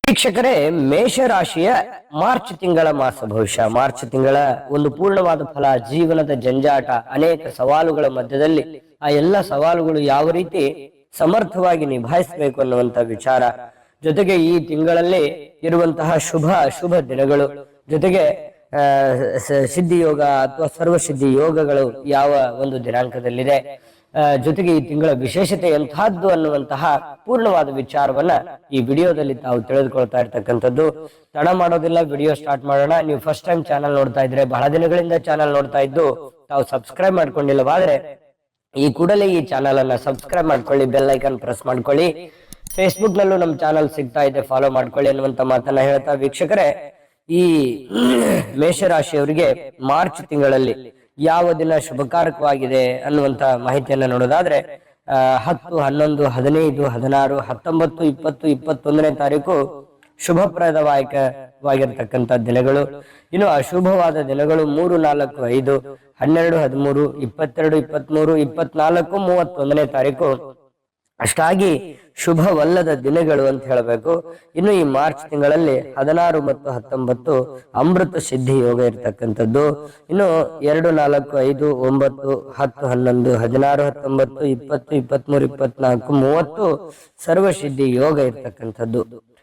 ವೀಕ್ಷಕರೇ, ಮೇಷರಾಶಿಯ ಮಾರ್ಚ್ ತಿಂಗಳ ಮಾಸ ಭವಿಷ್ಯ. ಮಾರ್ಚ್ ತಿಂಗಳ ಒಂದು ಪೂರ್ಣವಾದ ಫಲ, ಜೀವನದ ಜಂಜಾಟ, ಅನೇಕ ಸವಾಲುಗಳ ಮಧ್ಯದಲ್ಲಿ ಆ ಎಲ್ಲ ಸವಾಲುಗಳು ಯಾವ ರೀತಿ ಸಮರ್ಥವಾಗಿ ನಿಭಾಯಿಸಬೇಕು ಅನ್ನುವಂತ ವಿಚಾರ, ಜೊತೆಗೆ ಈ ತಿಂಗಳಲ್ಲಿ ಇರುವಂತಹ ಶುಭ ದಿನಗಳು, ಜೊತೆಗೆ ಸಿದ್ಧಿ ಯೋಗ ಅಥವಾ ಸರ್ವಸಿದ್ಧಿ ಯೋಗಗಳು ಯಾವ ಒಂದು ದಿನಾಂಕದಲ್ಲಿದೆ, ಜೊತೆಗೆ ಈ ತಿಂಗಳ ವಿಶೇಷತೆ ಎಂತಹದ್ದು ಅನ್ನುವಂತಹ ಪೂರ್ಣವಾದ ವಿಚಾರವನ್ನ ಈ ವಿಡಿಯೋದಲ್ಲಿ ತಾವು ತಿಳಿದುಕೊಳ್ತಾ ಇರ್ತಕ್ಕಂಥದ್ದು. ತಡ ಮಾಡೋದಿಲ್ಲ, ವಿಡಿಯೋ ಸ್ಟಾರ್ಟ್ ಮಾಡೋಣ. ನೀವು ಫಸ್ಟ್ ಟೈಮ್ ಚಾನಲ್ ನೋಡ್ತಾ ಇದ್ರೆ, ಬಹಳ ದಿನಗಳಿಂದ ಚಾನಲ್ ನೋಡ್ತಾ ಇದ್ದು ತಾವು ಸಬ್ಸ್ಕ್ರೈಬ್ ಮಾಡ್ಕೊಂಡಿಲ್ಲವಾದ್ರೆ ಈ ಕೂಡಲೇ ಈ ಚಾನಲ್ ಅನ್ನ ಸಬ್ಸ್ಕ್ರೈಬ್ ಮಾಡ್ಕೊಳ್ಳಿ, ಬೆಲ್ ಐಕನ್ ಪ್ರೆಸ್ ಮಾಡ್ಕೊಳ್ಳಿ. ಫೇಸ್ಬುಕ್ ನಲ್ಲೂ ನಮ್ಮ ಚಾನಲ್ ಸಿಗ್ತಾ ಇದೆ, ಫಾಲೋ ಮಾಡ್ಕೊಳ್ಳಿ ಅನ್ನುವಂತ ಮಾತನ್ನ ಹೇಳ್ತಾ, ವೀಕ್ಷಕರೇ, ಈ ಮೇಷರಾಶಿಯವರಿಗೆ ಮಾರ್ಚ್ ತಿಂಗಳಲ್ಲಿ ಯಾವ ದಿನ ಶುಭಕಾರಕವಾಗಿದೆ ಅನ್ನುವಂತ ಮಾಹಿತಿಯನ್ನ ನೋಡೋದಾದ್ರೆ 10, 11, 15, 16, 19, 20, 21ನೇ ತಾರೀಕು ಶುಭಪ್ರದವಾಗಿರ್ತಕ್ಕಂಥ ದಿನಗಳು. ಇನ್ನು ಅಶುಭವಾದ ದಿನಗಳು 3, 4, 5, 12, 13, 22, 23, 24, 31ನೇ ತಾರೀಕು ಅಷ್ಟಾಗಿ ಶುಭವಲ್ಲದ ದಿನಗಳು ಅಂತ ಹೇಳಬೇಕು. ಇನ್ನು ಈ ಮಾರ್ಚ್ ತಿಂಗಳಲ್ಲಿ 16 ಮತ್ತು 19 ಅಮೃತ ಸಿದ್ಧಿ ಯೋಗ ಇರ್ತಕ್ಕಂಥದ್ದು. ಇನ್ನು 2, 4, 5, 9, 10, 11, 16, 19, 20, 23, 24, 30 ಸರ್ವಸಿದ್ಧಿ ಯೋಗ ಇರ್ತಕ್ಕಂಥದ್ದು.